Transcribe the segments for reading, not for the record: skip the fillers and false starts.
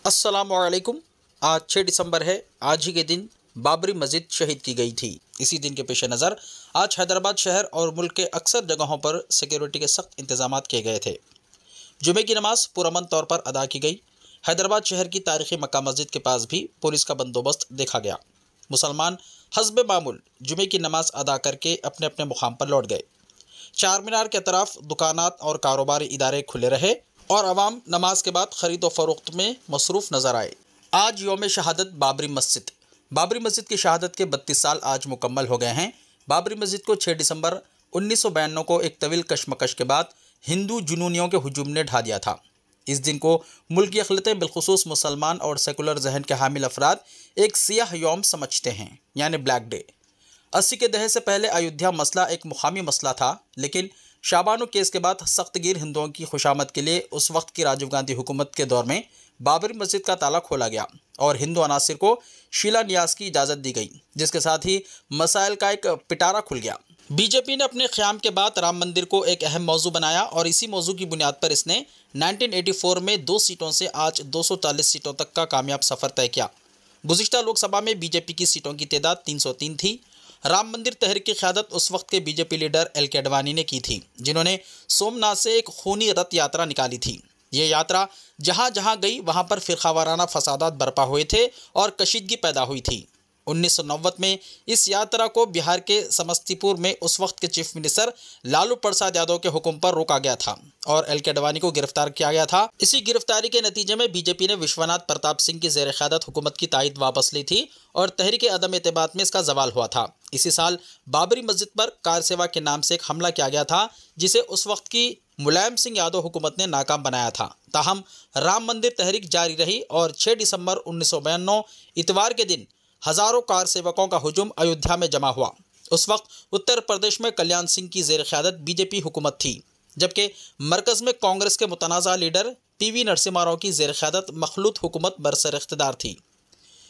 अस्सलामुअलैकुम। आज 6 दिसंबर है। आज ही के दिन बाबरी मस्जिद शहीद की गई थी। इसी दिन के पेश नज़र आज हैदराबाद शहर और मुल्क के अक्सर जगहों पर सिक्योरिटी के सख्त इंतजाम किए गए थे। जुमे की नमाज पुरअमन तौर पर अदा की गई। हैदराबाद शहर की तारीखी मक्का मस्जिद के पास भी पुलिस का बंदोबस्त देखा गया। मुसलमान हस्बे मामूल जुमे की नमाज अदा करके अपने अपने मुकाम पर लौट गए। चार मीनार के अतराफ दुकानात और कारोबारी इदारे खुले रहे और अवाम नमाज के बाद ख़रीद व फरोख्त में मसरूफ़ नज़र आए। आज यौम शहादत बाबरी मस्जिद की शहादत के 32 साल आज मुकम्मल हो गए हैं। बाबरी मस्जिद को 6 दिसंबर 1992 को एक तवील कशमकश के बाद हिंदू जुनूनियों के हुजूम ने ढा दिया था। इस दिन को मुल्क की अक़लियतें बिलखुसूस मुसलमान और सेकुलर जहन के हामिल अफराद एक सियाह यौम समझते हैं, यानी ब्लैक डे। 80 के दहक से पहले अयोध्या मसला एक मुकामी मसला था, लेकिन शाबानो केस के बाद सख्तगीर हिंदुओं की खुशामद के लिए उस वक्त की राजीव गांधी हुकूमत के दौर में बाबरी मस्जिद का ताला खोला गया और हिंदू अनासिर को शिलान्यास की इजाज़त दी गई, जिसके साथ ही मसाइल का एक पिटारा खुल गया। बीजेपी ने अपने क़याम के बाद राम मंदिर को एक अहम मौजू बनाया और इसी मौजू की बुनियाद पर इसने 1984 में 2 सीटों से आज 240 सीटों तक का कामयाब सफ़र तय किया। गुज़िश्ता लोकसभा में बीजेपी की सीटों की तादाद 303 थी। राम मंदिर तहरीक की क़यादत उस वक्त के बीजेपी लीडर एल के अडवाणी ने की थी, जिन्होंने सोमनाथ से एक खूनी रथ यात्रा निकाली थी। ये यात्रा जहाँ जहाँ गई वहाँ पर फ़िरक़ावाराना फसादात बरपा हुए थे और कशीदगी पैदा हुई थी। 1990 में इस यात्रा को बिहार के समस्तीपुर में उस वक्त के चीफ मिनिस्टर लालू प्रसाद यादव के हुक्म पर रोका गया था और एल के अडवाणी को गिरफ्तार किया गया था। इसी गिरफ्तारी के नतीजे में बीजेपी ने विश्वनाथ प्रताप सिंह की ज़ेर क़यादत हुकूमत की तायद वापस ली थी और तहरीक अदम एतमाद में इसका जवाल हुआ था। इसी साल बाबरी मस्जिद पर कार सेवा के नाम से एक हमला किया गया था, जिसे उस वक्त की मुलायम सिंह यादव हुकूमत ने नाकाम बनाया था। ताहम राम मंदिर तहरीक जारी रही और 6 दिसंबर 1992 इतवार के दिन हज़ारों कार सेवकों का हुजूम अयोध्या में जमा हुआ। उस वक्त उत्तर प्रदेश में कल्याण सिंह की ज़ेर क़यादत बीजेपी हुकूमत थी, जबकि मरकज़ में कांग्रेस के मुतनाज़ा लीडर पीवी नरसिम्हा राव की ज़ेर क़यादत मखलूत हुकूमत बरसर इख्तिदार थी।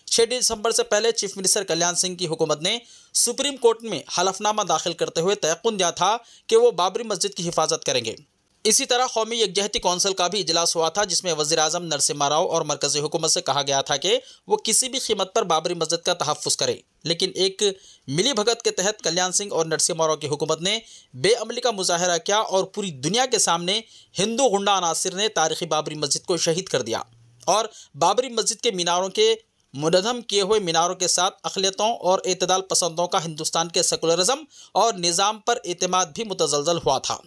6 दिसंबर से पहले चीफ मिनिस्टर कल्याण सिंह की हुकूमत ने सुप्रीम कोर्ट में हलफनामा दाखिल करते हुए तयक़ुन दिया था कि वो बाबरी मस्जिद की हिफाजत करेंगे। इसी तरह कौमी यकजहती कौंसिल का भी इजलास हुआ था, जिसमें वज़ीर-ए-आज़म नरसिम्हा राव और मरकज़ी हुकूमत से कहा गया था कि वो किसी भी कीमत पर बाबरी मस्जिद का तहफ़्फ़ुज़ करे। लेकिन एक मिली भगत के तहत कल्याण सिंह और नरसिम्हा राव की हुकूमत ने बेअमली का मुजाहरा किया और पूरी दुनिया के सामने हिंदू गुंडा अनासिर ने तारीख़ी बाबरी मस्जिद को शहीद कर दिया और बाबरी मस्जिद के मीनारों के मुनज़्ज़म किए हुए मीनारों के साथ अक़लियतों और एतदाल पसंदों का हिंदुस्तान के सेकुलरिज़म और निज़ाम पर एतमाद भी मुतज़लज़ल हुआ था।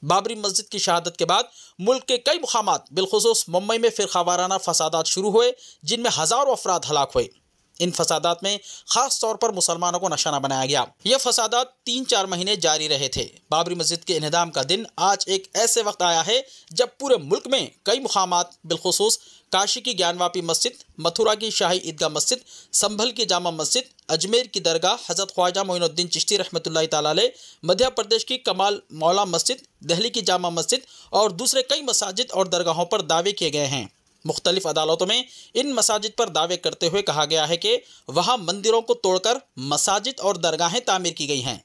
बाबरी मस्जिद की शहादत के बाद मुल्क के कई मुकामात बिलखुसूस मुंबई में फ़िरक़ावाराना फसादात शुरू हुए, जिनमें हज़ारों अफराद हलाक हुए। इन फसादात में ख़ास तौर पर मुसलमानों को निशाना बनाया गया। ये फसादात 3-4 महीने जारी रहे थे। बाबरी मस्जिद के इन्हदाम का दिन आज एक ऐसे वक्त आया है जब पूरे मुल्क में कई मुकामात बिलखुसूस काशी की ज्ञानवापी मस्जिद, मथुरा की शाही ईदगाह मस्जिद, संभल की जामा मस्जिद, अजमेर की दरगाह हज़रत ख्वाजा मोइनुद्दीन चिश्ती रहमतुल्लाह ताला अलैह, मध्य प्रदेश की कमाल मौला मस्जिद, दिल्ली की जामा मस्जिद और दूसरे कई मसाजिद और दरगाहों पर दावे किए गए हैं। मुख्तलिफ अदालतों में इन मसाजिद पर दावे करते हुए कहा गया है कि वहाँ मंदिरों को तोड़कर मसाजिद और दरगाहें तामीर की गई हैं।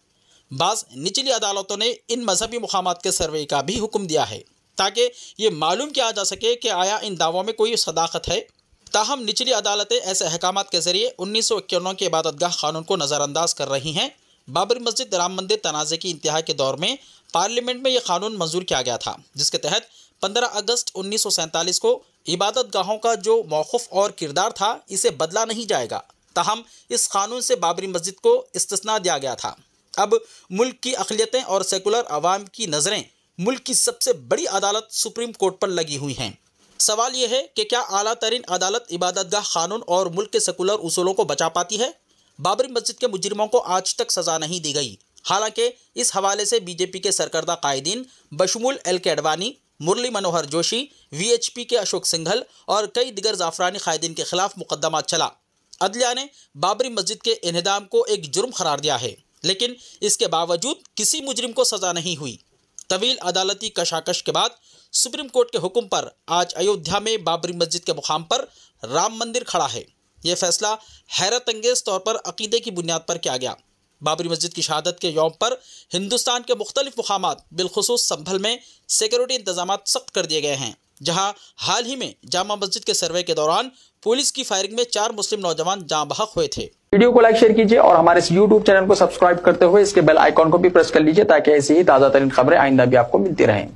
बाज़ निचली अदालतों ने इन मजहबी मुकामात के सर्वे का भी हुक्म दिया है ताकि ये मालूम किया जा सके कि आया इन दावों में कोई सदाकत है। ताहम निचली अदालतें ऐसे अहकामात के ज़रिए 1951 के इबादतगाह कानून को नज़रअंदाज कर रही हैं। बाबरी मस्जिद राम मंदिर तनाज़े की इंतहा के दौर में पार्लियामेंट में यह कानून मंजूर किया गया था, जिसके तहत 15 अगस्त 1947 को इबादत गाहों का जो मौक़ुफ़ और किरदार था, इसे बदला नहीं जाएगा। ताहम इस कानून से बाबरी मस्जिद को इस्तिस्ना दिया गया था। अब मुल्क की अक़लियतें और सेकुलर अवाम की नज़रें मुल्क की सबसे बड़ी अदालत सुप्रीम कोर्ट पर लगी हुई हैं। सवाल यह है कि क्या आला तरीन अदालत इबादतगाह कानून और मुल्क के सेकुलर उसूलों को बचा पाती है? बाबरी मस्जिद के मुजरिमों को आज तक सज़ा नहीं दी गई। हालांकि इस हवाले से बीजेपी के सरकर्दा कायदीन बशमूल एल के अडवाणी, मुरली मनोहर जोशी, वीएचपी के अशोक सिंघल और कई दिगर जाफरानी कायदीन के खिलाफ मुकदमा चला। अदलिया ने बाबरी मस्जिद के इन्हदाम को एक जुर्म करार दिया है, लेकिन इसके बावजूद किसी मुजरिम को सज़ा नहीं हुई। तवील अदालती कशाकश के बाद सुप्रीम कोर्ट के हुक्म पर आज अयोध्या में बाबरी मस्जिद के मुकाम पर राम मंदिर खड़ा है। यह फैसला हैरत अंगेज़ तौर पर अकीदे की बुनियाद पर किया गया। बाबरी मस्जिद की शहादत के यौम पर हिंदुस्तान के मुख्तलिफ मुकामात बिलखुसूस संभल में सिक्योरिटी इंतजाम सख्त कर दिए गए हैं, जहां हाल ही में जामा मस्जिद के सर्वे के दौरान पुलिस की फायरिंग में 4 मुस्लिम नौजवान जाँ बहक हुए थे। वीडियो को लाइक शेयर कीजिए और हमारे इस YouTube चैनल को सब्सक्राइब करते हुए इसके बेल आइकॉन को भी प्रेस कर लीजिए ताकि ऐसी ही ताज़ा तरीन खबरें आइंदा भी आपको मिलती रहें।